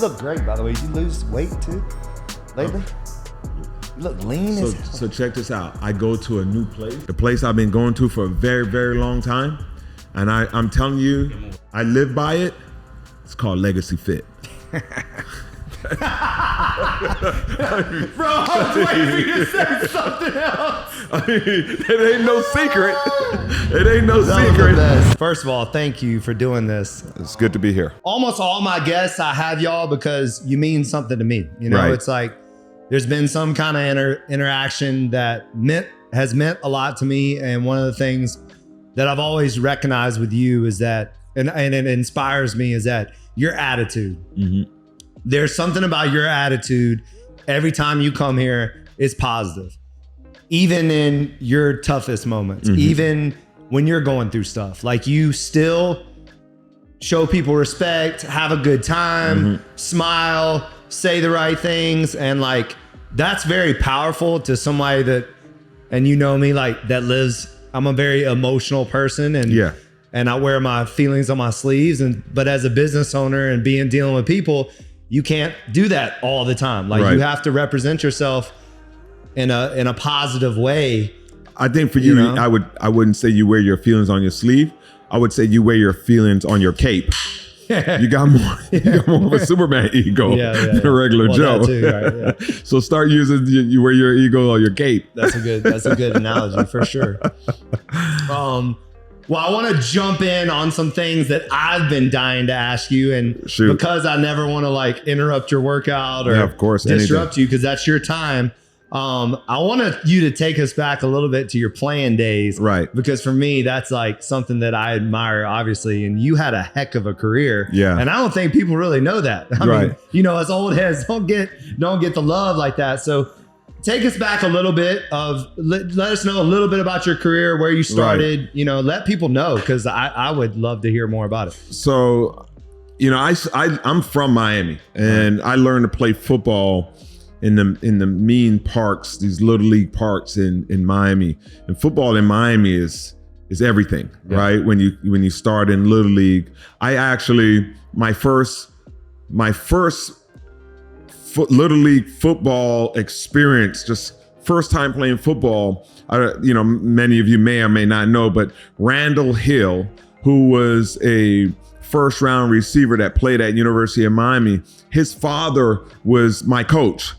look great, by the way. Did you lose weight too lately? You look lean as hell. So check this out. I go to a new place, the place I've been going to for a very, very long time. And I'm telling you, I live by it. It's called Legacy Fit. Bro, I was waiting for you to say something else. I mean, it ain't no secret. It ain't no secret. First of all, thank you for doing this. It's good to be here. Almost all my guests, I have y'all because you mean something to me. You know, Right. It's like there's been some kind of interaction that has meant a lot to me. And one of the things that I've always recognized with you is that, and it inspires me, is that your attitude. Mm-hmm. There's something about your attitude every time you come here is positive. Even in your toughest moments, even when you're going through stuff, like you still show people respect, have a good time, smile, say the right things. And like, that's very powerful to somebody that, and you know me, like that lives, I'm a very emotional person and I wear my feelings on my sleeves. But as a business owner and dealing with people, you can't do that all the time. Like you have to represent yourself in a positive way. I think for you, I wouldn't say you wear your feelings on your sleeve. I would say you wear your feelings on your cape. You got more of a Superman ego than a regular Joe. That too, right, So start using you wear your ego on your cape. That's a good analogy for sure. Well, I want to jump in on some things that I've been dying to ask you, and because I never want to like interrupt your workout or of course, disrupt you because that's your time. I wanted you to take us back a little bit to your playing days, right? Because for me, that's like something that I admire, obviously. And you had a heck of a career, and I don't think people really know that. I mean, you know, as old heads don't get the love like that. So take us back a little bit let us know a little bit about your career, where you started. You know, let people know because I would love to hear more about it. So, you know, I'm from Miami, and I learned to play football in the mean parks, these little league parks in Miami. And football in Miami is everything, right? When you start in little league, I actually my first little league football experience, just first time playing football. You know, many of you may or may not know, but Randall Hill, who was a first round receiver that played at University of Miami, his father was my coach.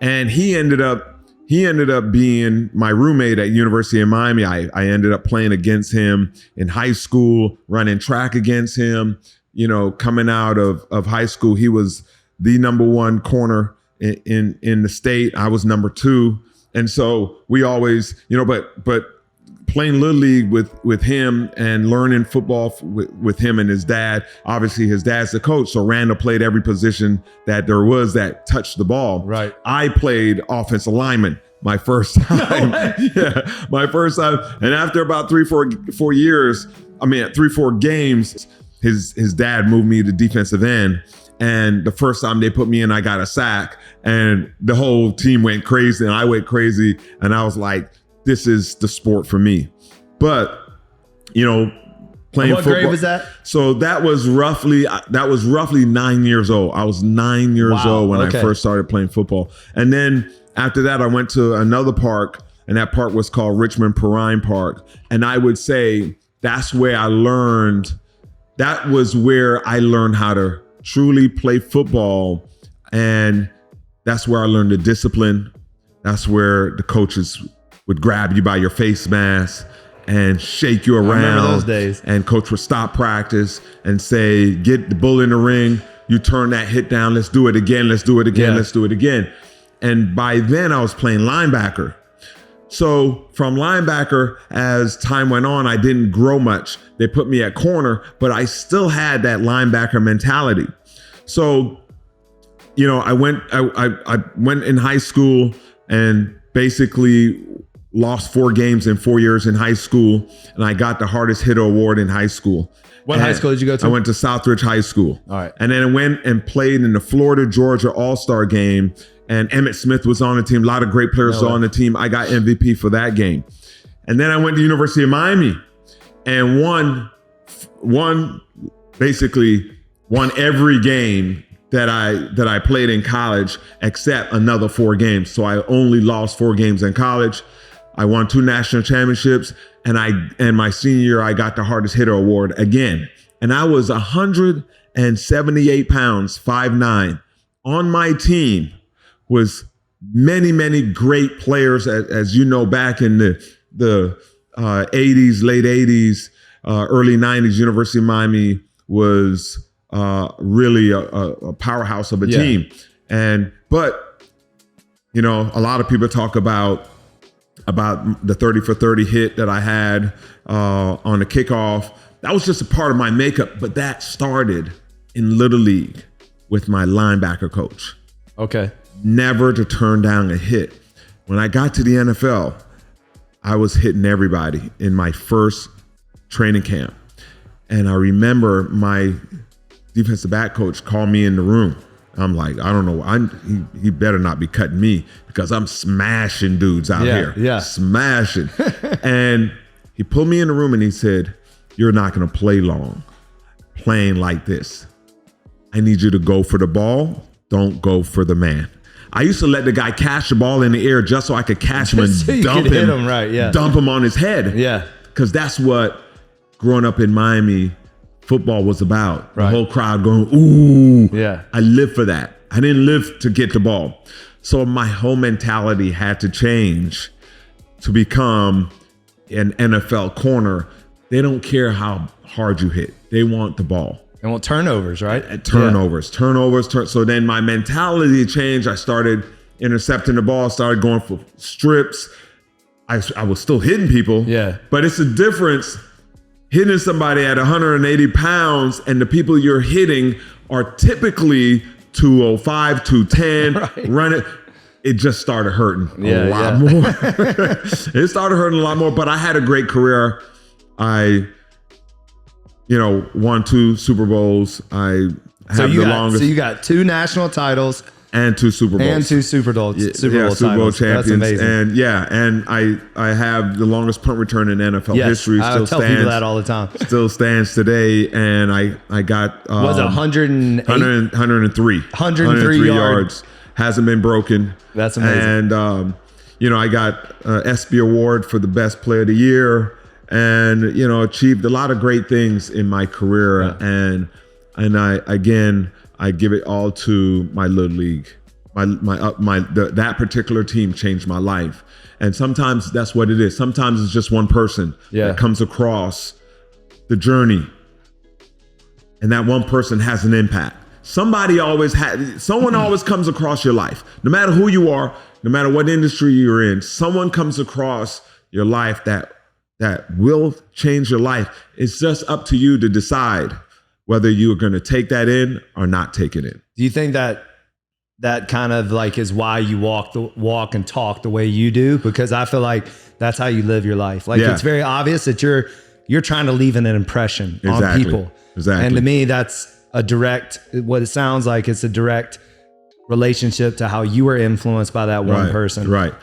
And he ended up being my roommate at University of Miami. I ended up playing against him in high school, running track against him. You know, coming out of high school, he was the number one corner in the state. I was number 2. And so we always, you know, but playing little league with him and learning football with him and his dad. Obviously, his dad's the coach, so Randall played every position that there was that touched the ball. Right. I played offensive lineman my first time. My first time. And after about 4 years, 4 games, his dad moved me to defensive end. And the first time they put me in, I got a sack, and the whole team went crazy, and I went crazy, and I was like, this is the sport for me. But, you know, playing football. What grade was that? So that was roughly 9 years old. I was 9 years old when I first started playing football. And then after that, I went to another park, and that park was called Richmond Perrine Park. And I would say that was where I learned how to truly play football. And that's where I learned the discipline. That's where the coaches would grab you by your face mask and shake you around. I remember those days. And coach would stop practice and say, get the bull in the ring. You turn that hit down. Let's do it again. Let's do it again. Let's do it again. And by then I was playing linebacker. So from linebacker, as time went on, I didn't grow much. They put me at corner, but I still had that linebacker mentality. So, you know, I went in high school and basically lost 4 games in 4 years in high school. And I got the hardest hitter award in high school. What high school did you go to? I went to Southridge High School. All right. And then I went and played in the Florida-Georgia All-Star game. And Emmitt Smith was on the team. A lot of great players were on the team. I got MVP for that game. And then I went to University of Miami and won every game that I played in college, except another 4 games. So I only lost 4 games in college. I won 2 national championships, and my senior year I got the hardest hitter award again. And I was 178 pounds, 5'9". On my team was many, many great players, as you know, back in the 80s, late 80s, early 90s. University of Miami was really a powerhouse of a team. But you know, a lot of people talk about the 30 for 30 hit that I had on the kickoff. That was just a part of my makeup, but that started in Little League with my linebacker coach. Okay. Never to turn down a hit. When I got to the NFL, I was hitting everybody in my first training camp. And I remember my defensive back coach called me in the room. I'm like, I don't know. He better not be cutting me because I'm smashing dudes out here. Yeah. Smashing. And he pulled me in the room and he said, "You're not going to play long playing like this. I need you to go for the ball. Don't go for the man." I used to let the guy catch the ball in the air just so I could catch him and so dump him. Right, yeah. Dump him on his head. Yeah. Because that's what growing up in Miami football was about. Right. The whole crowd going, ooh. Yeah. I lived for that. I didn't live to get the ball. So my whole mentality had to change to become an NFL corner. They don't care how hard you hit. They want the ball. And want turnovers, right? Turnovers. So then my mentality changed. I started intercepting the ball, started going for strips. I was still hitting people. Yeah. But it's a difference hitting somebody at 180 pounds and the people you're hitting are typically 205, 210, right. Running. It just started hurting a lot more. It started hurting a lot more, but I had a great career. I won 2 Super Bowls. I have the longest. So you got 2 national titles. And 2 Super Bowls. And 2 Super Bowl Super Bowl champions. That's amazing. And I have the longest punt return in NFL history. I tell people that all the time. Still stands today. And I got was it 108? 103. 103 yards. Hasn't been broken. That's amazing. And I got ESPY award for the best player of the year, and achieved a lot of great things in my career. Yeah. And I give it all to my Little League. That particular team changed my life. And sometimes that's what it is. Sometimes it's just one person that comes across the journey, and that one person has an impact. Someone always comes across your life. No matter who you are, no matter what industry you're in, someone comes across your life that will change your life. It's just up to you to decide whether you're going to take that in or not take it in. Do you think that kind of like is why you walk and talk the way you do? Because I feel like that's how you live your life. Like it's very obvious that you're trying to leave an impression on people. Exactly. And to me, that's what it sounds like. It's a direct relationship to how you were influenced by that one person. Right.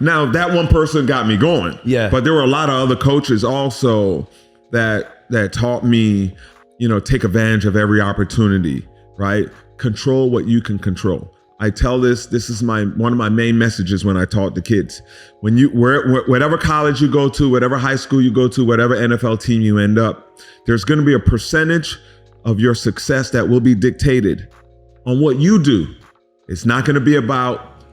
Now that one person got me going. Yeah. But there were a lot of other coaches also that taught me, take advantage of every opportunity, right? Control what you can control. I tell this is one of my main messages when I talk to kids. When whatever college you go to, whatever high school you go to, whatever NFL team you end up, there's going to be a percentage of your success that will be dictated on what you do. It's not going to be about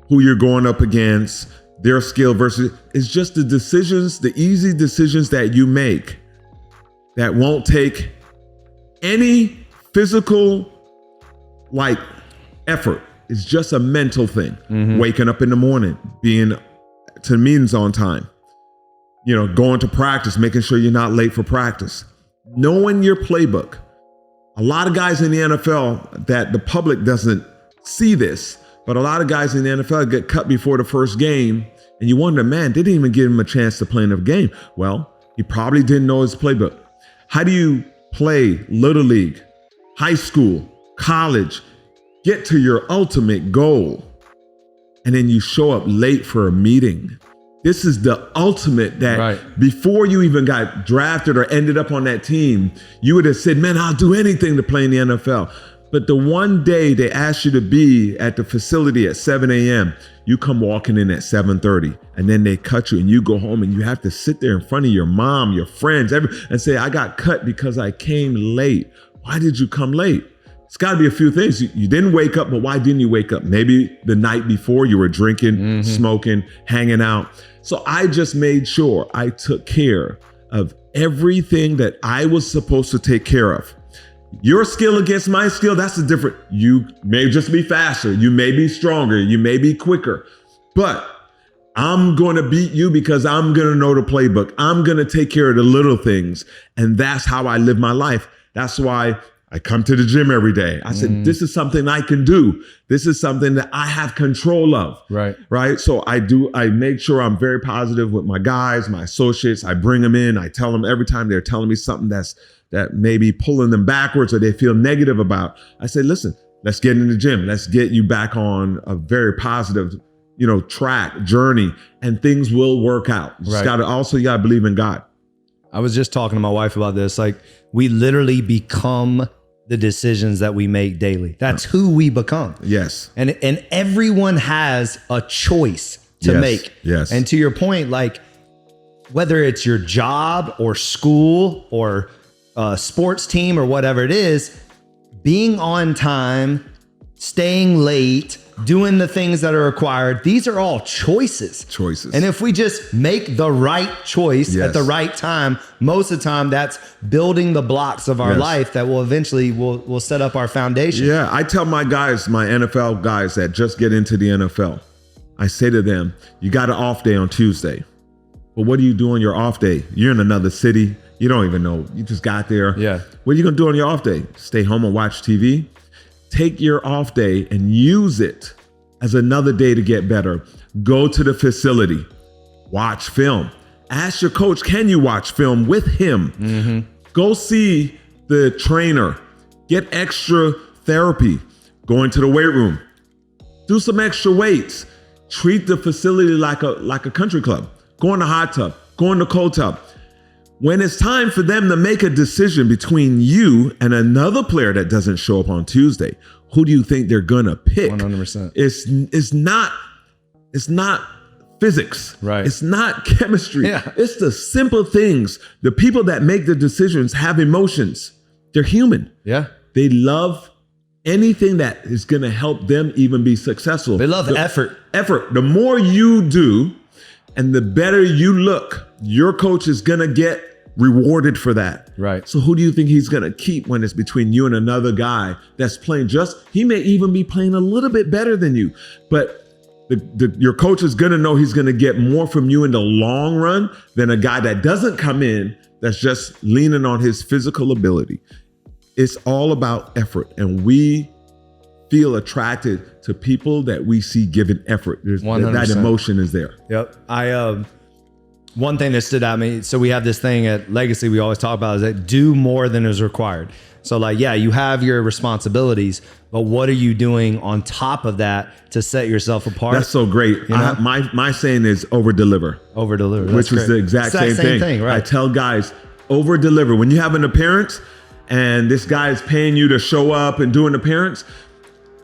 who you're going up against, their skill versus, it's just the easy decisions that you make that won't take any physical effort. It's just a mental thing. Mm-hmm. Waking up in the morning, being to meetings on time, going to practice, making sure you're not late for practice, knowing your playbook. A lot of guys in the NFL that the public doesn't see this, but a lot of guys in the NFL get cut before the first game, and you wonder, man, they didn't even give him a chance to play in the game. Well, he probably didn't know his playbook. How do you play Little League, high school, college, get to your ultimate goal, and then you show up late for a meeting? This is the ultimate that before you even got drafted or ended up on that team, you would have said, man, I'll do anything to play in the NFL. But the one day they ask you to be at the facility at 7 a.m., you come walking in at 7:30, and then they cut you and you go home and you have to sit there in front of your mom, your friends, and say, I got cut because I came late. Why did you come late? It's got to be a few things. You didn't wake up, but why didn't you wake up? Maybe the night before you were drinking, smoking, hanging out. So I just made sure I took care of everything that I was supposed to take care of. Your skill against my skill, that's the difference. You may just be faster. You may be stronger. You may be quicker. But I'm going to beat you because I'm going to know the playbook. I'm going to take care of the little things. And that's how I live my life. That's why I come to the gym every day. I said, this is something I can do. This is something that I have control of. Right. So I make sure I'm very positive with my guys, my associates. I bring them in. I tell them every time they're telling me something that may be pulling them backwards or they feel negative about. I say, listen, let's get in the gym. Let's get you back on a very positive, track, journey, and things will work out. You gotta believe in God. I was just talking to my wife about this. Like, we literally become the decisions that we make daily. That's who we become. Yes. And everyone has a choice to make. Yes. And to your point, like, whether it's your job or school or sports team or whatever it is, being on time, staying late, doing the things that are required, these are all choices. And if we just make the right choice at the right time, most of the time that's building the blocks of our life that will eventually will set up our foundation. Yeah, I tell my guys, my NFL guys that just get into the NFL, I say to them, you got an off day on Tuesday. But what do you do on your off day? You're in another city. You don't even know. You just got there. Yeah. What are you going to do on your off day? Stay home and watch TV? Take your off day and use it as another day to get better. Go to the facility. Watch film. Ask your coach, can you watch film with him? Go see the trainer. Get extra therapy. Go into the weight room. Do some extra weights. Treat the facility like a country club. Go in the hot tub. Go in the cold tub. When it's time for them to make a decision between you and another player that doesn't show up on Tuesday, who do you think they're gonna pick? 100%. It's not physics. Right. It's not chemistry. Yeah. It's the simple things. The people that make the decisions have emotions. They're human. Yeah. They love anything that is gonna help them even be successful. They love effort. The more you do and the better you look, your coach is gonna get rewarded for that. Right. So who do you think he's going to keep when it's between you and another guy that's playing he may even be playing a little bit better than you, but your coach is going to know he's going to get more from you in the long run than a guy that doesn't come in that's just leaning on his physical ability. It's all about effort, and we feel attracted to people that we see giving effort. That emotion is there. Yep. One thing that stood out to me, so we have this thing at Legacy we always talk about, is that do more than is required. So like, yeah, you have your responsibilities, but what are you doing on top of that to set yourself apart? That's so great. My saying is over deliver. Over deliver. Which is the exact same thing. Right. I tell guys, over deliver. When you have an appearance and this guy is paying you to show up and do an appearance,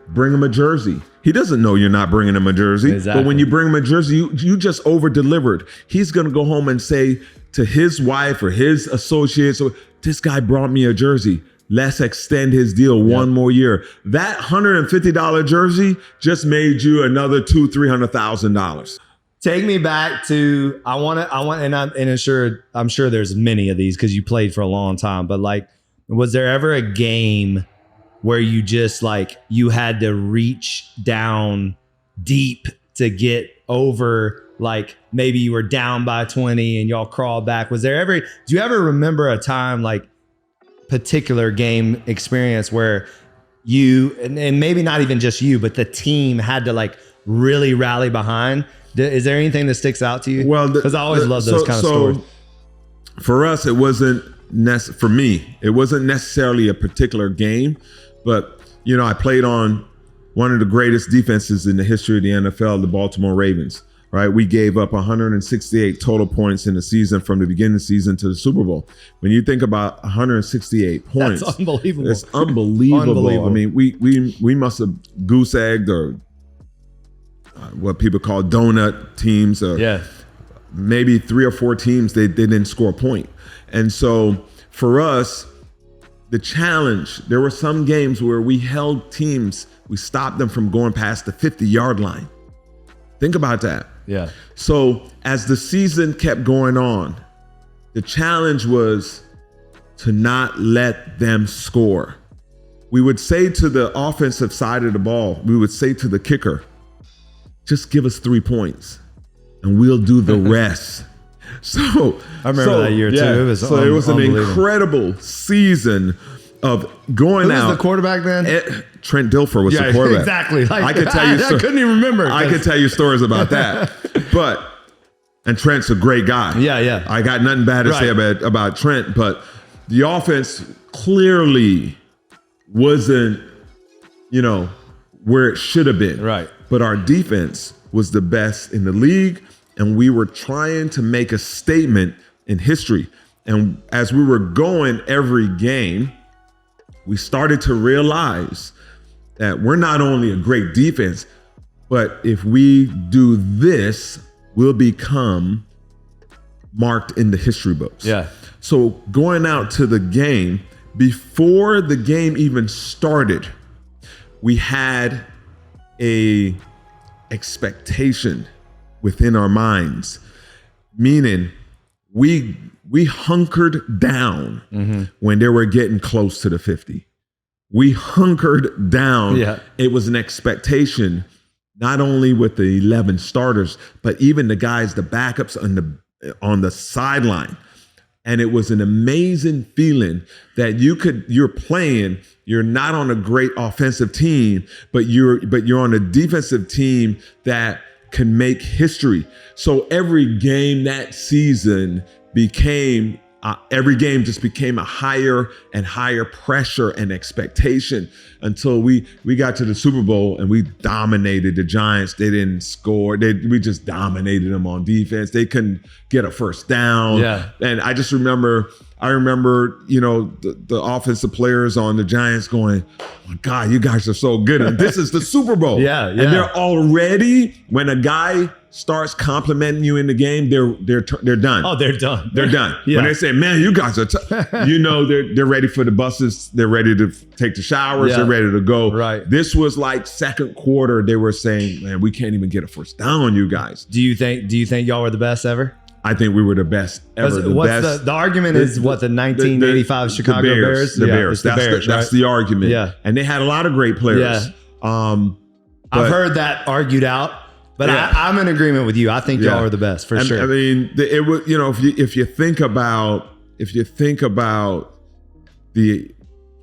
bring him a jersey. He doesn't know you're not bringing him a jersey. Exactly. But when you bring him a jersey, you just over-delivered. He's going to go home and say to his wife or his associates, this guy brought me a jersey. Let's extend his deal one more year. That $150 jersey just made you another $200,000-$300,000. Take me back to I'm sure there's many of these because you played for a long time, but like, was there ever a game where you just like, you had to reach down deep to get over, like maybe you were down by 20 and y'all crawled back? Do you ever remember a time, like particular game experience where you, and maybe not even just you, but the team had to like really rally behind? Is there anything that sticks out to you? Well, because I always love those kind of stories. For us, it wasn't necessarily a particular game. But, I played on one of the greatest defenses in the history of the NFL, the Baltimore Ravens, right? We gave up 168 total points in the season from the beginning of the season to the Super Bowl. When you think about 168 points, That's unbelievable. It's unbelievable. I mean, we must have goose-egged or what people call donut teams, or maybe 3 or 4 teams they didn't score a point. And so for us, the challenge, there were some games where we held teams, we stopped them from going past the 50-yard line. Think about that. Yeah. So as the season kept going on, the challenge was to not let them score. We would say to the offensive side of the ball, we would say to the kicker, just give us 3 points and we'll do the rest. So I remember that year too. It was an incredible season of going out. Who was the quarterback then? Trent Dilfer was the quarterback. Exactly. Like, I could tell you. I couldn't even remember. I could tell you stories about that. And Trent's a great guy. Yeah. I got nothing bad to say about Trent, but the offense clearly wasn't, where it should have been. Right. But our defense was the best in the league, and we were trying to make a statement in history. And as we were going every game, we started to realize that we're not only a great defense, but if we do this, we'll become marked in the history books. Yeah. So going out to the game, before the game even started, we had a expectation within our minds, meaning we hunkered down when they were getting close to the 50. We hunkered down. Yeah. It was an expectation, not only with the 11 starters, but even the guys, the backups on the sideline. And it was an amazing feeling that you're playing, you're not on a great offensive team, but you're on a defensive team that can make history. So every game that season became a higher and higher pressure and expectation until we got to the Super Bowl and we dominated the Giants. They didn't score. We just dominated them on defense. They couldn't get a first down. Yeah. And I remember, the offensive players on the Giants going, oh my God, you guys are so good. And this is the Super Bowl. Yeah. And they're already, when a guy starts complimenting you in the game, they're done. Oh, they're done. They're done. Yeah. When they say, man, you guys are they're ready for the buses. They're ready to take the showers. Yeah. They're ready to go. Right. This was like second quarter. They were saying, man, we can't even get a first down on you guys. Do you think y'all were the best ever? I think we were the best ever. The argument is what, the 1985 Chicago Bears? The Bears. That's the argument. Yeah. And they had a lot of great players. Yeah. I've heard that argued out, but I'm in agreement with you. I think y'all are the best for sure. I mean, it was, if you think about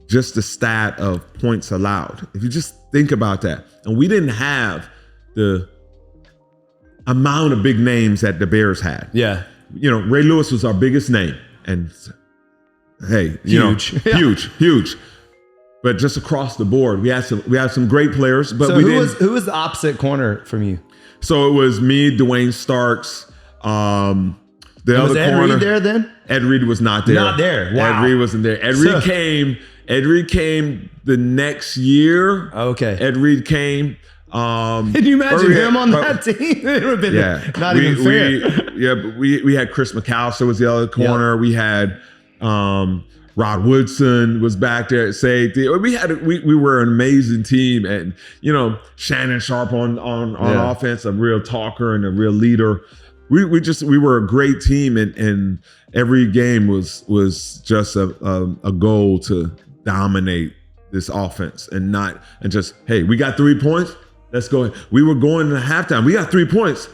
just the stat of points allowed, if you just think about that, and we didn't have the amount of big names that the Bears had. Yeah. Ray Lewis was our biggest name, and hey, huge. But just across the board, we had some great players. But who was the opposite corner from you? So it was me, Dwayne Starks. The other Ed corner. Reed there then? Ed Reed was not there. Not there. Wow. Ed Reed wasn't there. Ed Reed came the next year. Okay. Ed Reed came. Can you imagine him on that team? It would have been not even fair. But we had Chris McAllister was the other corner. Yep. We had Rod Woodson was back there at safety. We were an amazing team, and Shannon Sharp on offense, a real talker and a real leader. We were a great team, and every game was just a goal to dominate this offense and just, hey, we got 3 points. Let's go. We were going to halftime. We got 3 points.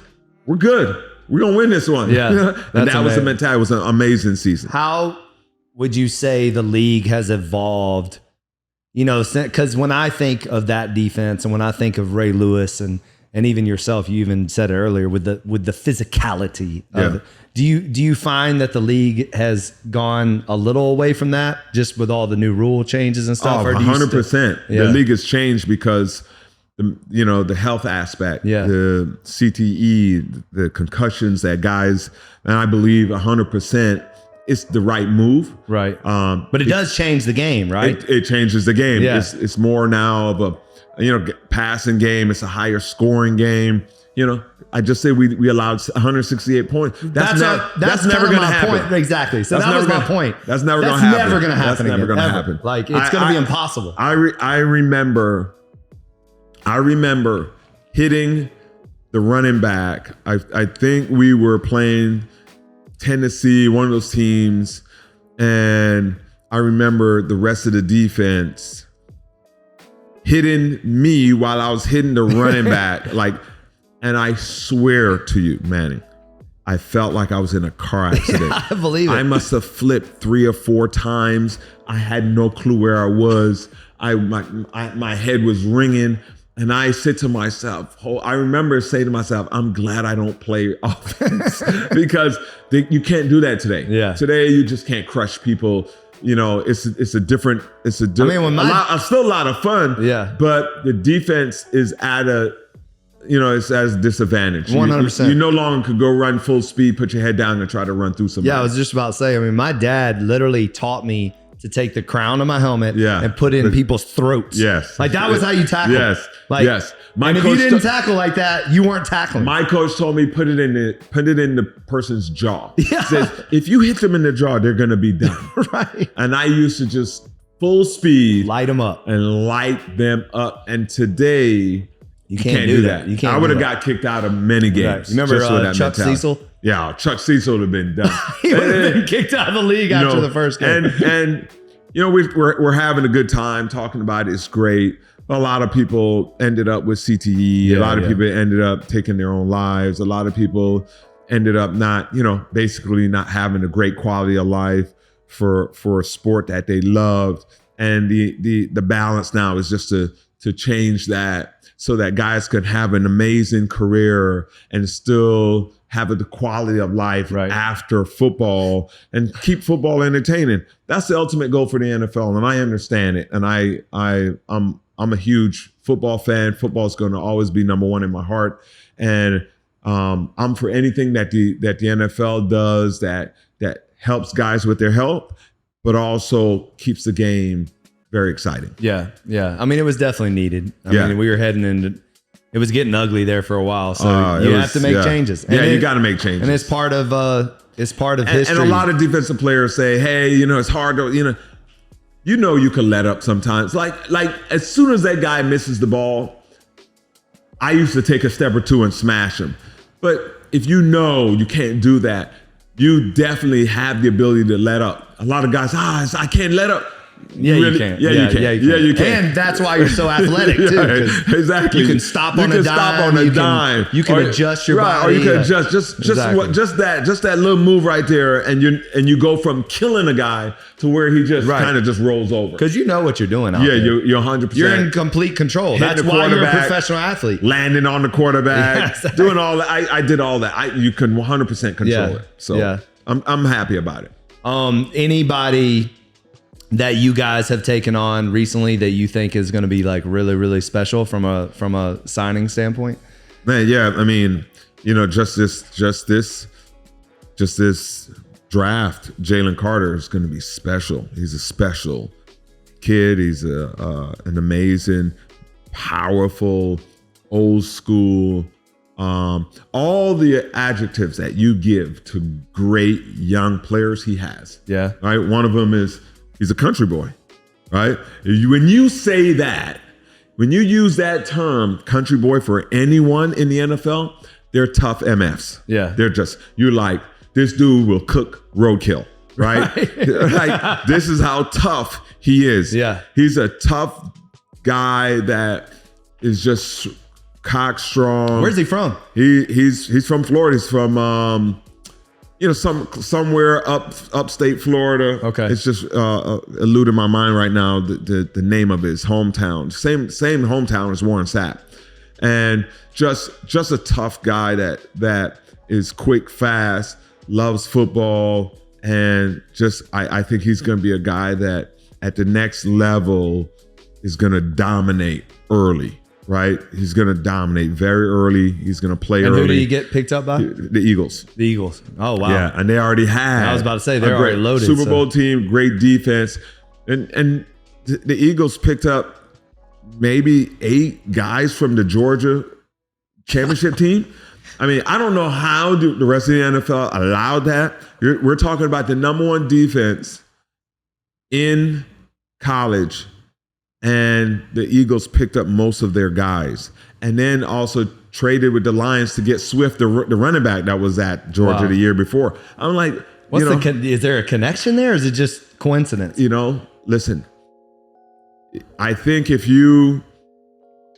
We're good. We're going to win this one. Yeah. And that was the mentality. It was an amazing season. How would you say the league has evolved? Because when I think of that defense and when I think of Ray Lewis and even yourself, you even said it earlier with the physicality of it. Do you find that the league has gone a little away from that just with all the new rule changes and stuff? 100%. The league has changed because the health aspect, Yeah. the CTE, the concussions that guys, and I believe 100% it's the right move. Right. But it does change the game, right? It changes the game. Yeah. It's more now of a passing game. It's a higher scoring game. I just say we allowed 168 points. That's never going to happen. Point. Exactly. So that was my point. That's never going to happen. Never going to happen. That's never going to happen. Like it's going to be impossible. I remember hitting the running back. I think we were playing Tennessee, one of those teams, and I remember the rest of the defense hitting me while I was hitting the running back. And I swear to you, Manny, I felt like I was in a car accident. I believe it. I must have flipped 3 or 4 times. I had no clue where I was. My head was ringing. And I said to myself, I remember saying to myself, I'm glad I don't play offense because you can't do that today. Yeah. Today, you just can't crush people. It's still a lot of fun. Yeah. But the defense is it's at a disadvantage. 100%. You no longer could go run full speed, put your head down and try to run through somebody. Yeah, I was just about to say, my dad literally taught me to take the crown of my helmet and put it in people's throats. Yes. Like that was how you tackle. Yes. Yes. And if you didn't tackle like that, you weren't tackling. My coach told me put it in the person's jaw. Yeah. Says, if you hit them in the jaw, they're going to be done. Right. And I used to just full speed light them up. And today you can't do that. I would have got kicked out of many games. Right. Remember Chuck Cecil? Yeah, Chuck Cecil would have been done. He would have been kicked out of the league after the first game. And we're having a good time talking about it. It's great. A lot of people ended up with CTE. A lot of people ended up taking their own lives. A lot of people ended up not, basically not having a great quality of life for a sport that they loved. And the balance now is just to change that so that guys could have an amazing career and still have the quality of life after football and keep football entertaining. That's the ultimate goal for the NFL, and I understand it. And I'm a huge football fan. Football is going to always be number one in my heart, and I'm for anything that the NFL does that helps guys with their health, but also keeps the game very exciting. Yeah. It was definitely needed. I mean, we were heading into. It was getting ugly there for a while, so you have to make changes. And you got to make changes, and it's part of history. And a lot of defensive players say, "Hey, it's hard to you can let up sometimes. Like as soon as that guy misses the ball, I used to take a step or two and smash him. But if you can't do that, you definitely have the ability to let up. A lot of guys, I can't let up. Yeah, you can. Yeah, you can. And that's why you're so athletic too. Exactly. You can stop on a dime. You can adjust your body. Or you can adjust just that little move right there, and you go from killing a guy to where he just kind of just rolls over. Because you know what you're doing out there. You're 100%. You're in complete control. That's why you're a professional athlete. Landing on the quarterback, doing all that. I did all that. You can 100% control it. So I'm happy about it. Anybody that you guys have taken on recently that you think is going to be like really, really special from a signing standpoint? Man, yeah. I mean, just this draft, Jalen Carter is going to be special. He's a special kid. He's an amazing, powerful, old school, all the adjectives that you give to great young players he has. Yeah. Right. One of them is he's a country boy, right? When you say that, when you use that term, country boy, for anyone in the NFL, they're tough MFs. Yeah. You're like, this dude will cook roadkill, right? Like, this is how tough he is. Yeah. He's a tough guy that is just cock strong. Where's he from? He's from Florida. He's from somewhere upstate Florida. Okay, it's just eluding my mind right now. The name of his hometown, same hometown as Warren Sapp, and just a tough guy that is quick, fast, loves football, and I think he's going to be a guy that at the next level is going to dominate early. right? He's going to dominate very early. He's going to play And early. who did he get picked up by? The Eagles. The Eagles. Oh, wow. Yeah, and they already had. I was about to say, they're a great already loaded. Super Bowl team, great defense. And the Eagles picked up maybe 8 guys from the Georgia championship team. I mean, I don't know how the rest of the NFL allowed that. We're talking about the number 1 defense in college, and the Eagles picked up most of their guys. And then also traded with the Lions to get Swift, the running back that was at Georgia the year before. I'm like, is there a connection there, or is it just coincidence? Listen, I think if you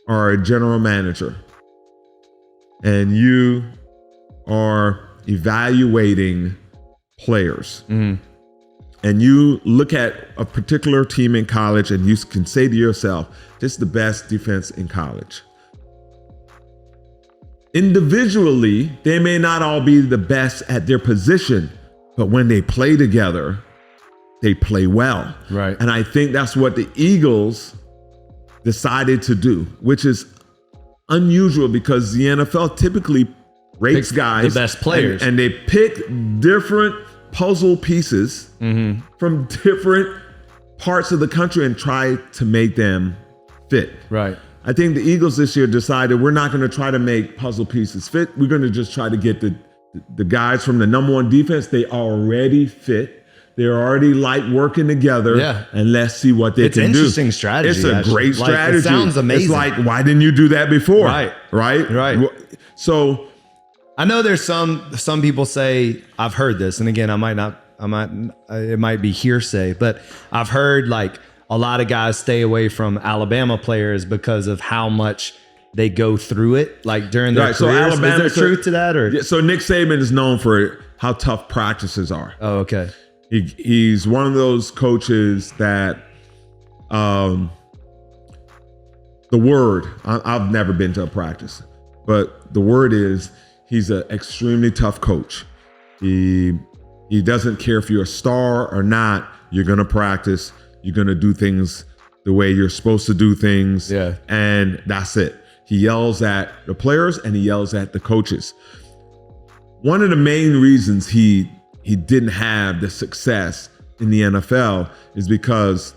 are a general manager and you are evaluating players, and you look at a particular team in college and you can say to yourself, this is the best defense in college. Individually, they may not all be the best at their position, but when they play together, they play well. Right. And I think that's what the Eagles decided to do, which is unusual because the NFL typically rates guys, the best players, and they pick different puzzle pieces from different parts of the country and try to make them fit. Right. I think the Eagles this year decided we're not going to try to make puzzle pieces fit. We're going to just try to get the guys from the number 1 defense. They already fit. They're already like working together. Yeah. And let's see what they can do. It's an interesting strategy. It's a great strategy. It sounds amazing. It's like, why didn't you do that before? Right. So I know there's some people say, I've heard this, and again, it might be hearsay, but I've heard like a lot of guys stay away from Alabama players because of how much they go through it, like during their careers. Is there truth to that? Or so Nick Saban is known for how tough practices are. Oh, okay. He's one of those coaches that the word, I've never been to a practice, but the word is he's an extremely tough coach. He doesn't care if you're a star or not. You're going to practice. You're going to do things the way you're supposed to do things. Yeah. And that's it. He yells at the players and he yells at the coaches. One of the main reasons he didn't have the success in the NFL is because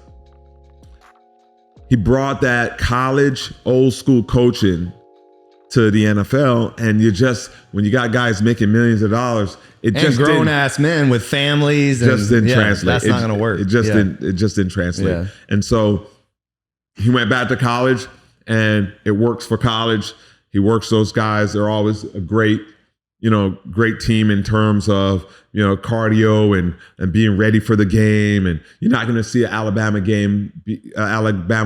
he brought that college old school coaching to the NFL, and when you got guys making millions of dollars, it just grown ass men with families, just didn't translate. That's not going to work. It just didn't translate. Yeah. And so he went back to college, and it works for college. He works those guys. They're always a great team in terms of, cardio and being ready for the game. And you're not going to see an Alabama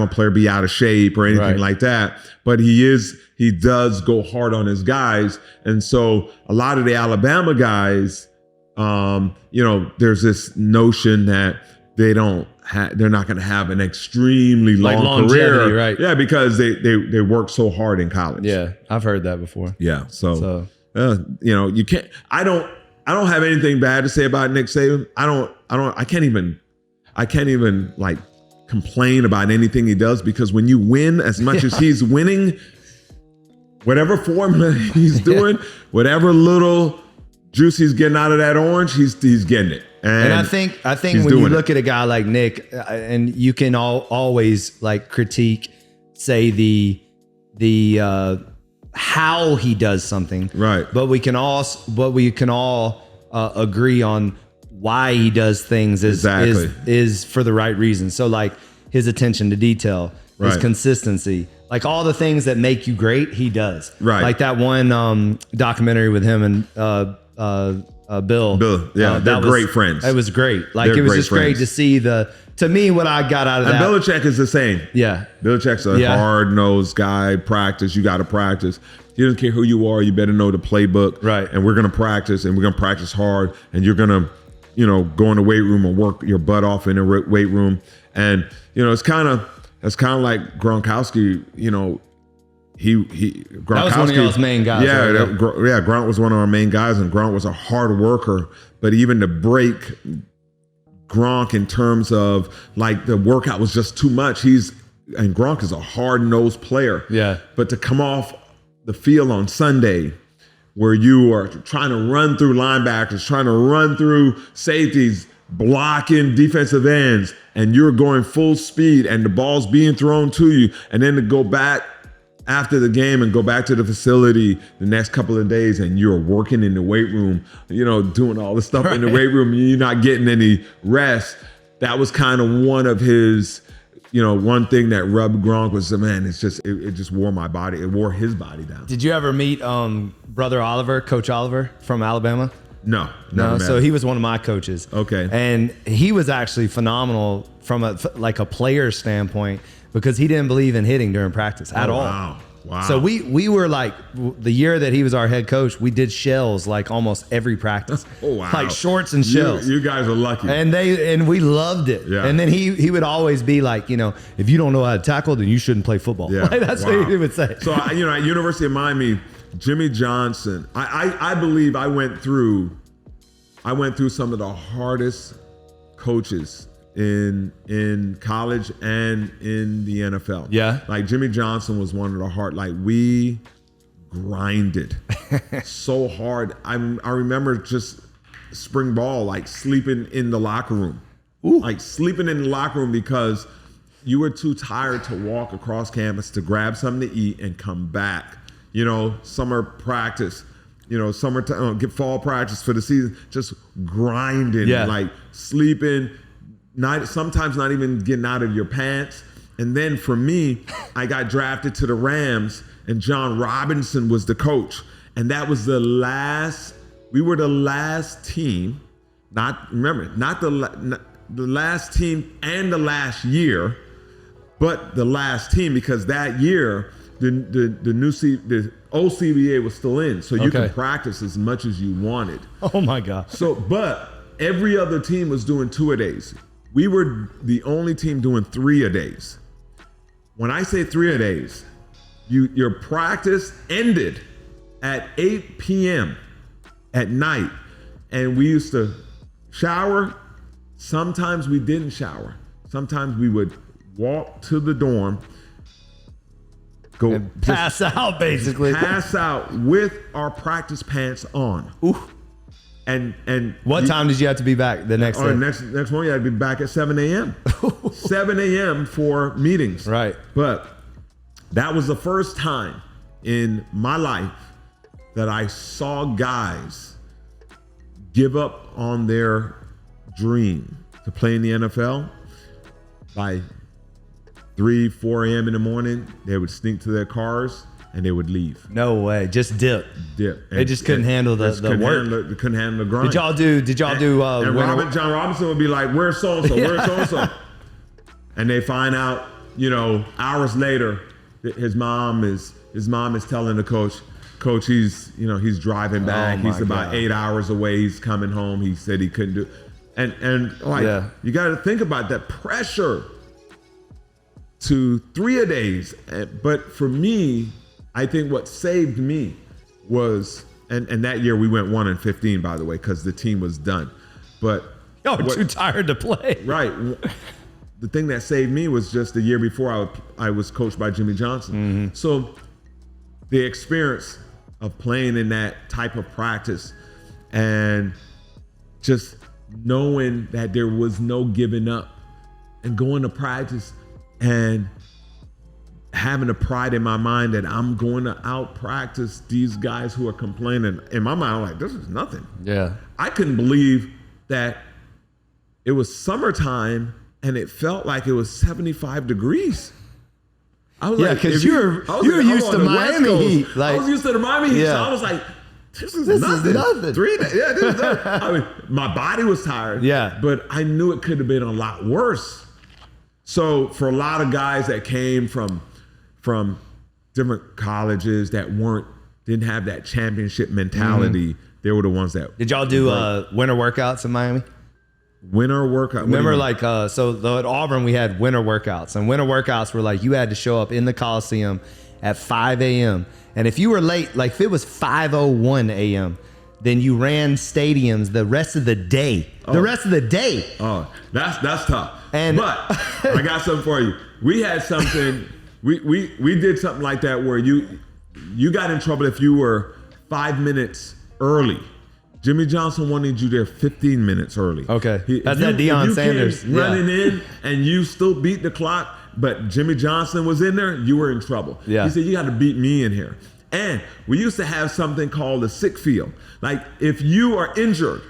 player be out of shape or anything like that. But he does go hard on his guys. And so a lot of the Alabama guys, there's this notion that they're not going to have an extremely long career. Right. Yeah, because they work so hard in college. Yeah, I've heard that before. Yeah. So you can't. I don't have anything bad to say about Nick Saban. I can't even like complain about anything he does, because when you win as much as he's winning, whatever formula he's doing, whatever little juice he's getting out of that orange, he's getting it. And I think when you look at a guy like Nick, and you can always like critique, say the how he does something, right? But we can all agree on why he does things is for the right reason. So like his attention to detail, his consistency, like all the things that make you great, he does. Right. Like that one documentary with him and Bill. Yeah, they're great friends. It was great. Like it was just great to see to me, what I got out of that. And Belichick is the same. Yeah. Belichick's a hard-nosed guy. Practice. You got to practice. He doesn't care who you are. You better know the playbook. Right. And we're going to practice, and we're going to practice hard. And you're going to, go in the weight room and work your butt off in the weight room. And, it's kind of like Gronkowski, Gronkowski, that was one of y'all's main guys. Yeah, right? Gronk was one of our main guys, and Gronk was a hard worker. But even to break Gronk in terms of like the workout was just too much. He's and Gronk is a hard-nosed player. Yeah. But to come off the field on Sunday where you are trying to run through linebackers, trying to run through safeties, blocking defensive ends, and you're going full speed and the ball's being thrown to you, and then to go back after the game and go back to the facility the next couple of days and you're working in the weight room, doing all the stuff in the weight room, and you're not getting any rest. That was kind of one of his, one thing that rubbed Gronk was, man, it just wore my body. It wore his body down. Did you ever meet Brother Oliver, Coach Oliver from Alabama? No. So he was one of my coaches. Okay. And he was actually phenomenal from a player standpoint because he didn't believe in hitting during practice at all. Wow. So we were like, the year that he was our head coach, we did shells like almost every practice. Oh, wow. Like shorts and shells. You guys are lucky. And we loved it. Yeah. And then he would always be like, if you don't know how to tackle, then you shouldn't play football. Yeah. Like, that's what he would say. So, at University of Miami, Jimmy Johnson, I believe I went through some of the hardest coaches in college and in the NFL. Yeah. Like Jimmy Johnson was one of the hard, like we grinded so hard. I remember just spring ball, like sleeping in the locker room. Ooh. Like sleeping in the locker room because you were too tired to walk across campus to grab something to eat and come back. Summer practice, summertime, get fall practice for the season, just grinding, like sleeping, sometimes not even getting out of your pants. And then for me, I got drafted to the Rams and John Robinson was the coach. And that was we were the last team, not the last team and the last year, but the last team because that year, the old CBA was still in, so you could practice as much as you wanted. Oh my God. So, but every other team was doing 2-a-days. We were the only team doing 3-a-days. When I say 3-a-days, your practice ended at 8 p.m. at night, and we used to shower. Sometimes we didn't shower. Sometimes we would walk to the dorm, go and pass out basically. Pass out with our practice pants on. Ooh. And what time did you have to be back the next day? Next morning, I'd be back at 7 a.m. 7 a.m. for meetings. Right. But that was the first time in my life that I saw guys give up on their dream to play in the NFL. By 3, 4 a.m. in the morning, they would sneak to their cars and they would leave. No way. Just dip. They just couldn't handle the work. They couldn't handle the grind. Did y'all do and John Robinson would be like, where's so-and-so? Where's so-and-so? And they find out, hours later, his mom is telling the coach, he's driving back. He's about 8 hours away. He's coming home. He said he couldn't do it. And you got to think about that pressure to 3-a-days. But for me, I think what saved me was, and that year we went 1-15, by the way, because the team was done. But too tired to play. Right. The thing that saved me was just the year before I was coached by Jimmy Johnson. Mm-hmm. So the experience of playing in that type of practice and just knowing that there was no giving up and going to practice and having a pride in my mind that I'm going to out-practice these guys who are complaining. In my mind, I'm like, this is nothing. Yeah. I couldn't believe that it was summertime and it felt like it was 75 degrees. I was because you're used to Miami heat. I was used to the Miami heat, so I was like, this is nothing. 3 days. Yeah, this is nothing. I mean, my body was tired. Yeah. But I knew it could have been a lot worse. So for a lot of guys that came from different colleges that didn't have that championship mentality, they were the ones that. Did y'all do winter workouts in Miami? Winter workout. Remember, at Auburn we had winter workouts, and winter workouts were like you had to show up in the Coliseum at 5 a.m. and if you were late, like if it was 5:01 a.m., then you ran stadiums the rest of the day. The rest of the day. Oh, that's tough. And but I got something for you. We had something. We did something like that where you got in trouble if you were 5 minutes early. Jimmy Johnson wanted you there 15 minutes early. Okay, that's that Deion Sanders running in and you still beat the clock, but Jimmy Johnson was in there. You were in trouble. Yeah. He said you got to beat me in here. And we used to have something called a sick field. Like if you are injured,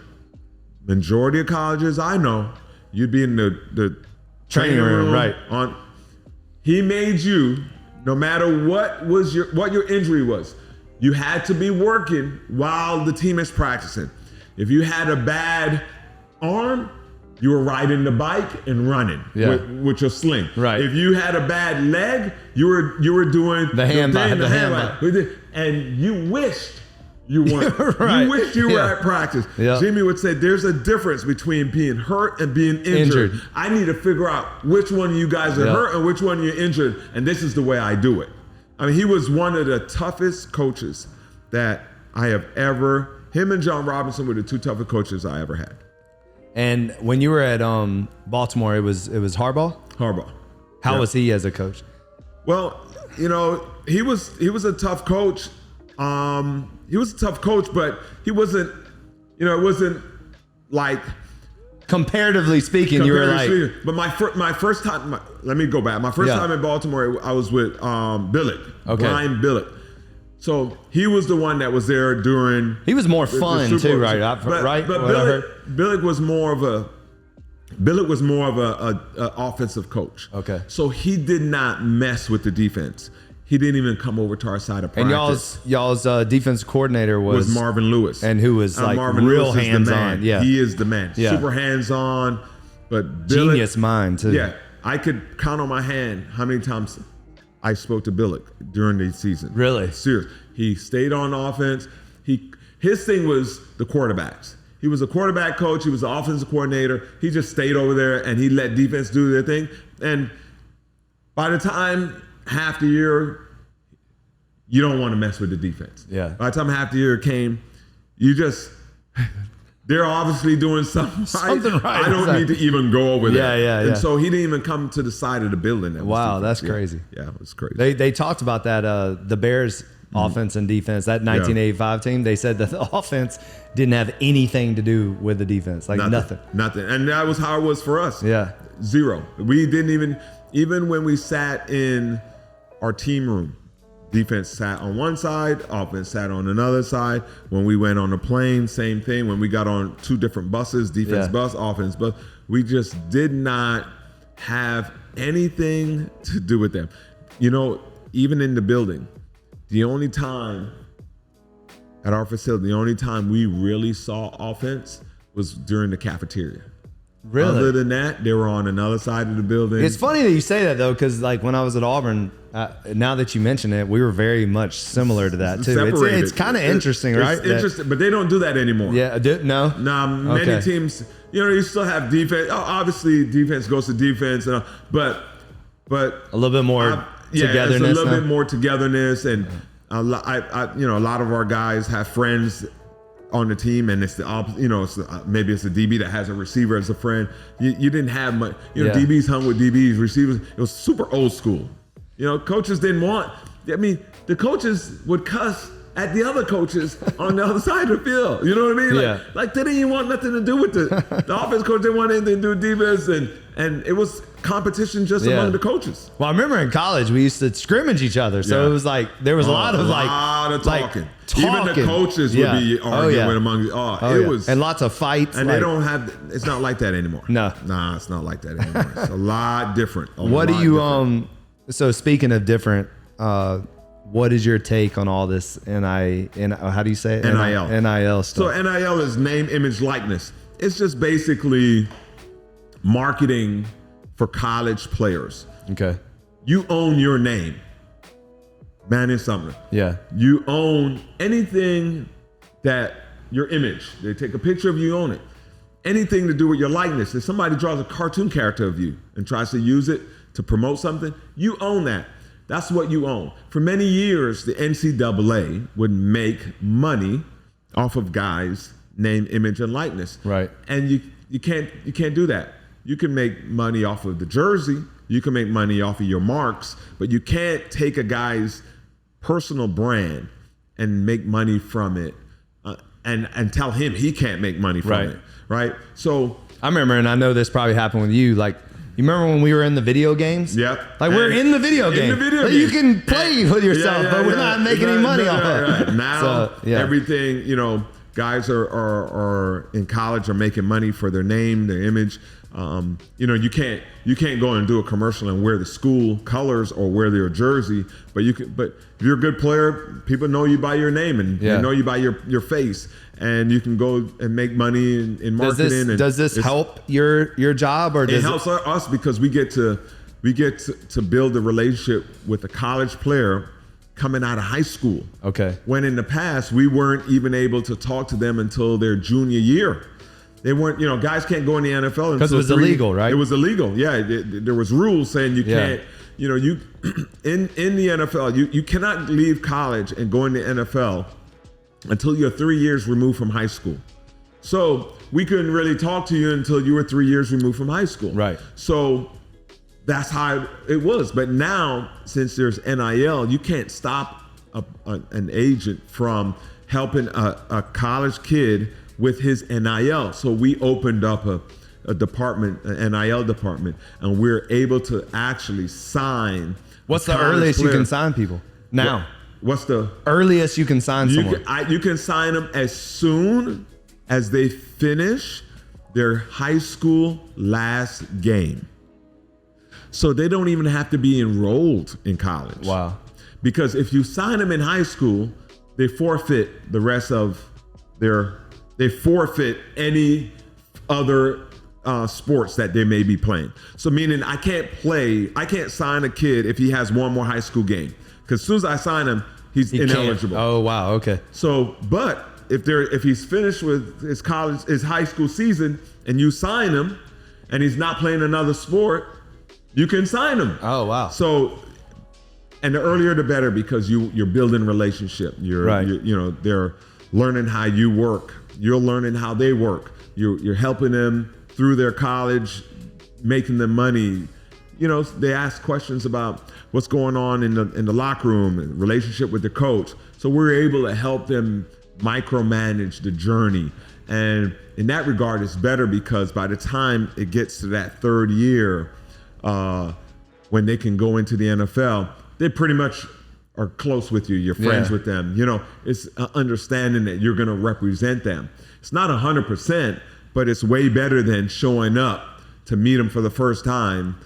majority of colleges I know, you'd be in the training room, right? He made you, no matter what your injury was, you had to be working while the team is practicing. If you had a bad arm, you were riding the bike and running with your sling. Right. If you had a bad leg, you were doing the hand bike. And you wished you weren't. Right. You wished you were at practice. Yeah. Jimmy would say, there's a difference between being hurt and being injured. I need to figure out which one of you guys are hurt and which one you're injured, and this is the way I do it. I mean, he was one of the toughest coaches that I have ever. Him and John Robinson were the two toughest coaches I ever had. And when you were at Baltimore, it was Harbaugh? Harbaugh. How was he as a coach? Well, he was a tough coach. He was a tough coach, but he wasn't. It wasn't like. Comparatively speaking, you were like. But my first time. Let me go back. My first time in Baltimore, I was with Billick, Brian Billick. So he was the one that was there during. He was more fun too, right? But Billick was more of a. Billick was more of a offensive coach. Okay. So he did not mess with the defense. He didn't even come over to our side of practice. And y'all's defense coordinator was Marvin Lewis, and who was like Marvin real Lewis hands on. Yeah, he is the man. Yeah. Super hands on, but Billick, genius mind too. Yeah, I could count on my hand how many times I spoke to Billick during the season. Really? Serious. He stayed on offense. His thing was the quarterbacks. He was a quarterback coach. He was the offensive coordinator. He just stayed over there and he let defense do their thing. And by the time half the year, you don't want to mess with the defense. Yeah. By the time half the year came, they're obviously doing something right. I don't need to even go over there. Yeah. And so he didn't even come to the side of the building. Wow, that's crazy. Yeah, it was crazy. They talked about that, the Bears offense and defense, that 1985 team. They said that the offense didn't have anything to do with the defense, like nothing. And that was how it was for us. Yeah. Zero. We didn't even when we sat in our team room, defense sat on one side, offense sat on another side. When we went on a plane, same thing. When we got on two different buses, defense bus, offense bus, we just did not have anything to do with them. Even in the building, the only time at our facility, the only time we really saw offense was during the cafeteria. Really? Other than that, they were on another side of the building. It's funny that you say that though, because like when I was at Auburn, now that you mention it, we were very much similar to that too. It's kind of interesting, right? It's interesting, but they don't do that anymore. Yeah, no. Many teams, you still have defense. Obviously, defense goes to defense, but a little bit more togetherness. It's a little bit more togetherness, and a lot of our guys have friends on the team, and it's the opposite. Maybe it's a DB that has a receiver as a friend. You didn't have much. DBs hung with DBs, receivers. It was super old school. Coaches didn't want. The coaches would cuss at the other coaches on the other side of the field. You know what I mean? Like they didn't even want nothing to do with the offense coach. Didn't want anything to do with defense, and it was competition just among the coaches. Well, I remember in college we used to scrimmage each other, so it was like there was a lot of talking. Even the coaches would be arguing among. It was, and lots of fights. And they don't have. It's not like that anymore. No, it's not like that anymore. It's a lot different. What do you So speaking of different, what is your take on all this how do you say it? NIL stuff. So NIL is name, image, likeness. It's just basically marketing for college players. Okay. You own your name. Manny Sumner. Yeah. You own anything that your image. They take a picture of you, own it. Anything to do with your likeness. If somebody draws a cartoon character of you and tries to use it to promote something, you own that. That's what you own. For many years, the NCAA would make money off of guys' name, image, and likeness. Right. And you can't do that. You can make money off of the jersey. You can make money off of your marks, but you can't take a guy's personal brand and make money from it, and tell him he can't make money from it. Right. So I remember, and I know this probably happened with you. Like, you remember when we were in the video games? Yep. Like, we're in the video game. You can play with yourself, but we're not making any money off of it. Now, everything, guys are in college are making money for their name, their image. You can't go and do a commercial and wear the school colors or wear their jersey, but you can. But if you're a good player, people know you by your name and they know you by your face, and you can go and make money in marketing. Does this help your job, or does it helps us because we get to build a relationship with a college player coming out of high school. Okay. When in the past we weren't even able to talk to them until their junior year. They weren't, guys can't go in the NFL because it was illegal, right? It was illegal. Yeah, there was rules saying you can't. You in the NFL, you cannot leave college and go in the NFL until you're 3 years removed from high school. So we couldn't really talk to you until you were 3 years removed from high school. Right. So that's how it was. But now, since there's NIL, you can't stop an agent from helping a college kid with his NIL. So we opened up a department, an NIL department, and we're able to actually sign. What's the earliest you can sign people now? What's the earliest you can sign someone? You can sign them as soon as they finish their high school last game. So they don't even have to be enrolled in college. Wow. Because if you sign them in high school, they forfeit the rest of they forfeit any other sports that they may be playing. So meaning I can't sign a kid if he has one more high school game. Because as soon as I sign him, he's ineligible. Oh, wow. Okay. So, but if he's finished with his high school season and you sign him and he's not playing another sport, you can sign him. Oh, wow. So, and the earlier the better, because you're building relationship. They're learning how you work. You're learning how they work. You're helping them through their college, making them money. They ask questions about what's going on in the locker room, and relationship with the coach. So we're able to help them micromanage the journey. And in that regard, it's better because by the time it gets to that third year, when they can go into the NFL, they pretty much are close with you. You're friends with them. It's understanding that you're going to represent them. It's not 100%, but it's way better than showing up to meet them for the first time.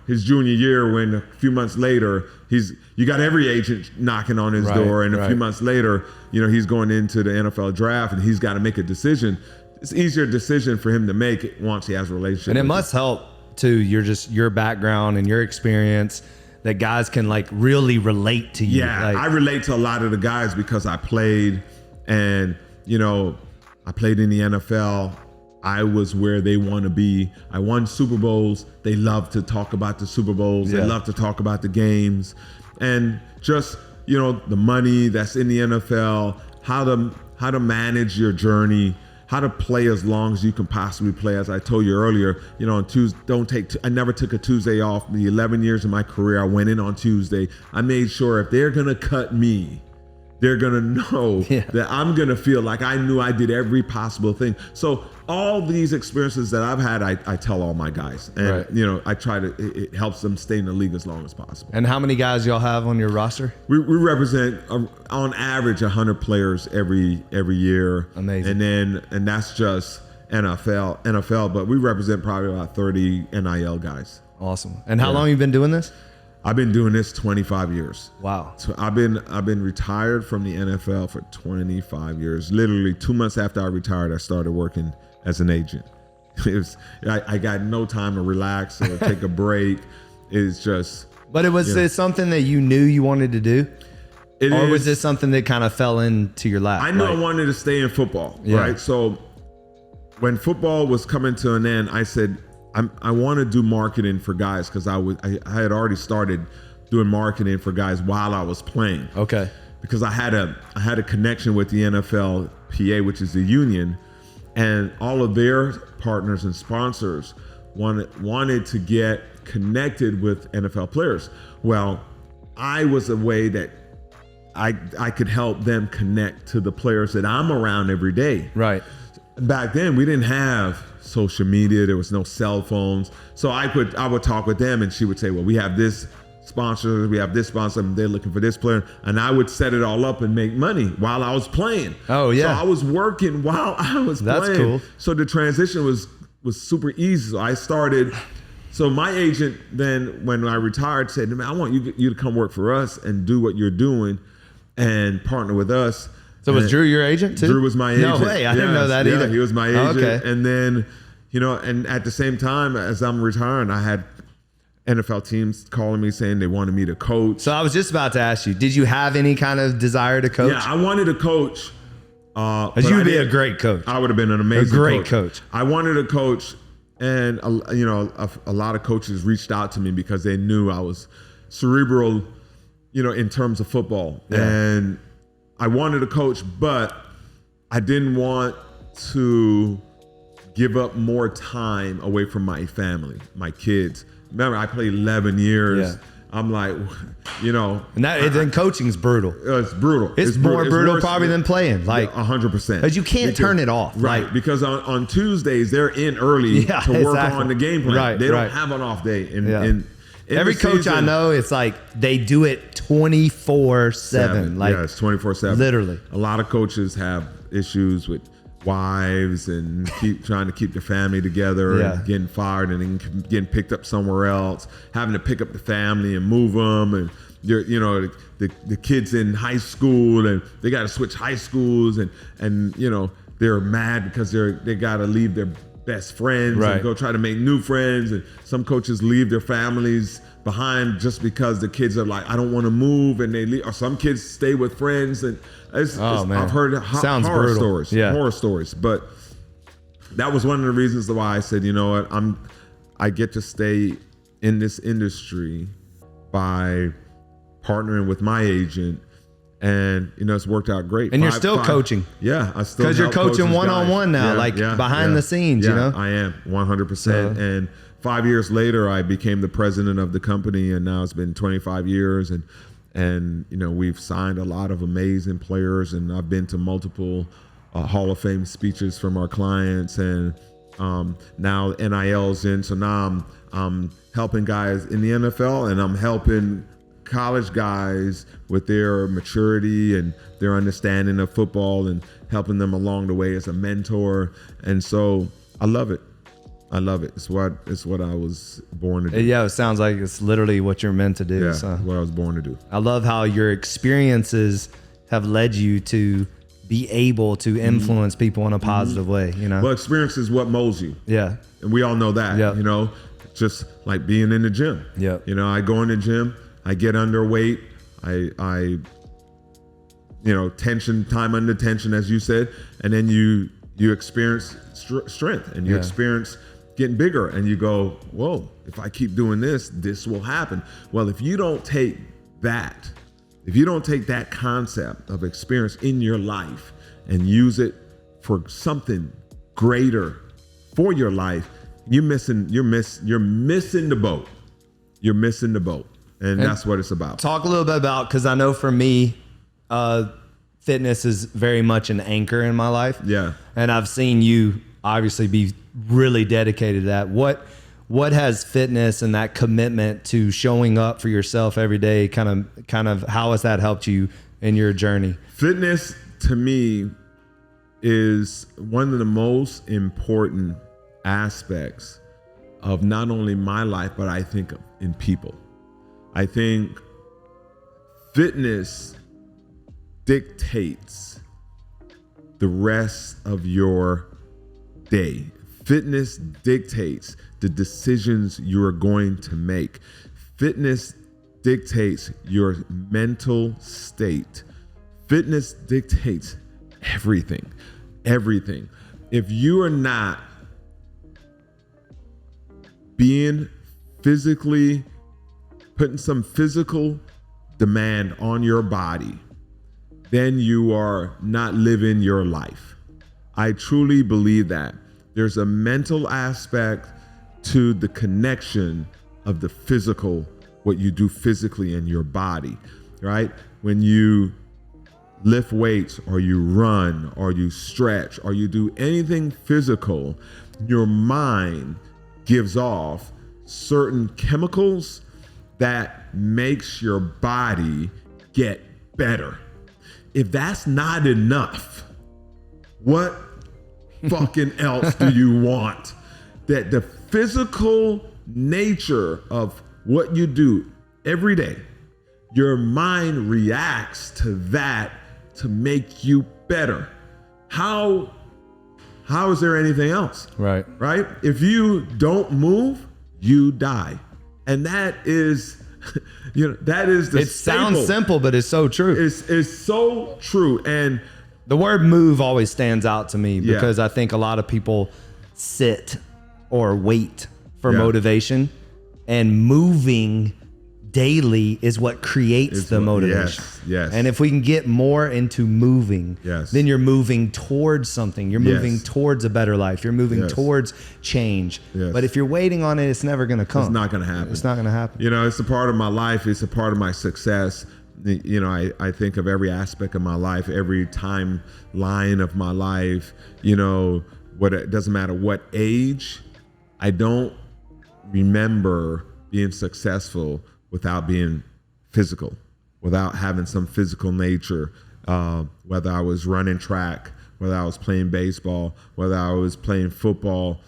His junior year, when a few months later, you got every agent knocking on his door, and a few months later, he's going into the NFL draft and he's got to make a decision. It's easier decision for him to make once he has a relationship. And it must help too. Your background and your experience, that guys can really relate to you. Yeah, I relate to a lot of the guys because I played, and I played in the NFL. I was where they want to be. I won Super Bowls. They love to talk about the Super Bowls. They love to talk about the games, and just the money that's in the NFL, how to manage your journey, how to play as long as you can possibly play. As I told you earlier, on Tuesday, I never took a Tuesday off. The 11 years of my career, I went in on Tuesday. I made sure if they're gonna cut me, they're gonna know that I'm gonna feel like I knew I did every possible thing. So all these experiences that I've had, I tell all my guys, and I try to. It helps them stay in the league as long as possible. And how many guys y'all have on your roster? We represent on average 100 players every year. Amazing. And that's just NFL, but we represent probably about 30 NIL guys. Awesome. And how long have you been doing this? I've been doing this 25 years. Wow. So I've been retired from the NFL for 25 years. Literally 2 months after I retired, I started working as an agent. I got no time to relax or take a break. It's just. But it was something that you knew you wanted to do? Was this something that kind of fell into your lap? I knew I wanted to stay in football, right? So when football was coming to an end, I said, I want to do marketing for guys, because I had already started doing marketing for guys while I was playing. Okay. Because I had a connection with the NFL NFLPA, which is the union, and all of their partners and sponsors wanted to get connected with NFL players. Well, I was a way that I could help them connect to the players that I'm around every day. Right. Back then, we didn't have social media. There was no cell phones. So I would talk with them, and she would say, well, we have this sponsor, we have this sponsor, and they're looking for this player. And I would set it all up and make money while I was playing. Oh, yeah. So I was working while I was playing. That's cool. So the transition was super easy. So I started. So my agent then, when I retired, said, man, I want you to come work for us and do what you're doing and partner with us. So was Drew your agent too? Drew was my agent. No way. I didn't know that either. He was my agent. Oh, okay. And then, and at the same time as I'm retiring, I had NFL teams calling me saying they wanted me to coach. So I was just about to ask you, did you have any kind of desire to coach? Yeah, I wanted to coach. Because you would be a great coach. I would have been an amazing great coach. I wanted to coach, and a lot of coaches reached out to me because they knew I was cerebral, in terms of football. Yeah. And I wanted to coach, but I didn't want to give up more time away from my family, my kids. Remember, I played 11 years. Yeah. I'm like, And then coaching's brutal. It's brutal. It's more brutal probably than playing. Like 100%. Because you can't turn it off. Right. Because on Tuesdays, they're in early to work on the game plan. Right, they don't have an off day. Every coach I know, it's like they do it 24/7. Like, yeah, it's 24/7. Literally. A lot of coaches have issues with wives and trying to keep the family together and getting fired and then getting picked up somewhere else, having to pick up the family and move them, and the kids in high school and they got to switch high schools and they're mad because they got to leave their best friends and go try to make new friends, and some coaches leave their families behind just because the kids are like, I don't want to move, and they leave, or some kids stay with friends, and I've heard horror stories, but that was one of the reasons why I said, I get to stay in this industry by partnering with my agent. And it's worked out great. And you're still coaching. Yeah, I still, because you're coaching one-on-one now, behind the scenes. I am 100%. And 5 years later, I became the president of the company, and now it's been 25 years, and we've signed a lot of amazing players, and I've been to multiple Hall of Fame speeches from our clients, and now NIL's in, so now I'm helping guys in the NFL, and I'm helping college guys with their maturity and their understanding of football, and helping them along the way as a mentor. And so I love it. It's what I was born to do. Yeah, it sounds like it's literally what you're meant to do. Yeah, what I was born to do. I love how your experiences have led you to be able to influence people in a positive way. Well, experience is what molds you. Yeah, and we all know that. Yeah. Just like being in the gym. Yeah. I go in the gym, I get underweight, I tension, time under tension, as you said, and then you experience strength, and you experience getting bigger, and you go, whoa, if I keep doing this will happen. Well, if you don't take that concept of experience in your life and use it for something greater for your life, you're missing the boat. You're missing the boat. And that's what it's about. Talk a little bit about, because I know for me, fitness is very much an anchor in my life. Yeah. And I've seen you obviously be really dedicated to that. What has fitness and that commitment to showing up for yourself every day, kind of how has that helped you in your journey? Fitness to me is one of the most important aspects of not only my life, but I think in people. I think fitness dictates the rest of your day. Fitness dictates the decisions you're going to make. Fitness dictates your mental state. Fitness dictates everything. Everything. If you are not being physically, putting some physical demand on your body, then you are not living your life. I truly believe that. There's a mental aspect to the connection of the physical, what you do physically in your body, right? When you lift weights or you run or you stretch or you do anything physical, your mind gives off certain chemicals that makes your body get better. If that's not enough, what fucking else do you want? That the physical nature of what you do every day, your mind reacts to that to make you better. How is there anything else? Right. Right? If you don't move, you die. And that is, that is the It sounds simple, but it's so true. It's so true. And the word move always stands out to me because I think a lot of people sit or wait for motivation, and moving daily is what creates the motivation. Yes. And if we can get more into moving, then you're moving towards something. You're moving towards a better life. You're moving towards change. But if you're waiting on it, it's never going to come. It's not going to happen. It's not going to happen. It's a part of my life. It's a part of my success. I think of every aspect of my life, every timeline of my life, it doesn't matter what age. I don't remember being successful without being physical, without having some physical nature, whether I was running track, whether I was playing baseball, whether I was playing football,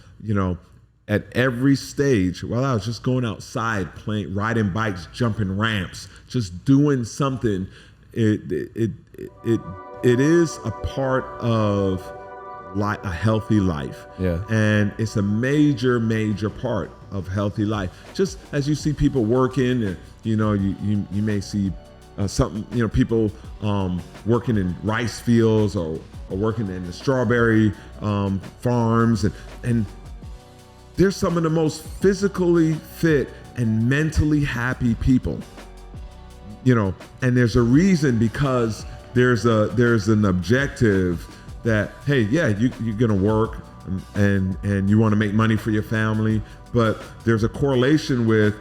at every stage, while I was just going outside, riding bikes, jumping ramps, just doing something, it is a part of a healthy life. And it's a major part of healthy life. Just as you see people working, and you may see people working in rice fields or working in the strawberry farms, and they're some of the most physically fit and mentally happy people. And there's a reason, because there's an objective that, hey, you're gonna work and you want to make money for your family, but there's a correlation with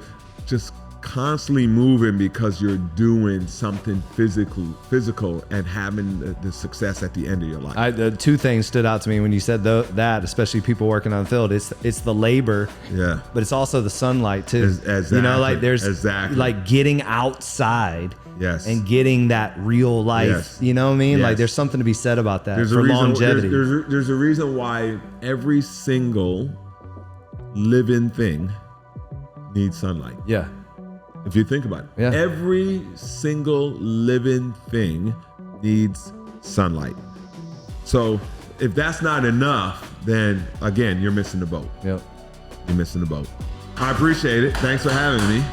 just constantly moving because you're doing something physical and having the success at the end of your life. The two things stood out to me when you said that, especially people working on the field. It's the labor, but it's also the sunlight too. Exactly. There's like getting outside. And getting that real life, you know what I mean? Like there's something to be said about that for longevity. There's a reason why every single living thing needs sunlight. If you think about it, every single living thing needs sunlight. So if that's not enough, then again, you're missing the boat. You're missing the boat. I appreciate it. Thanks for having me.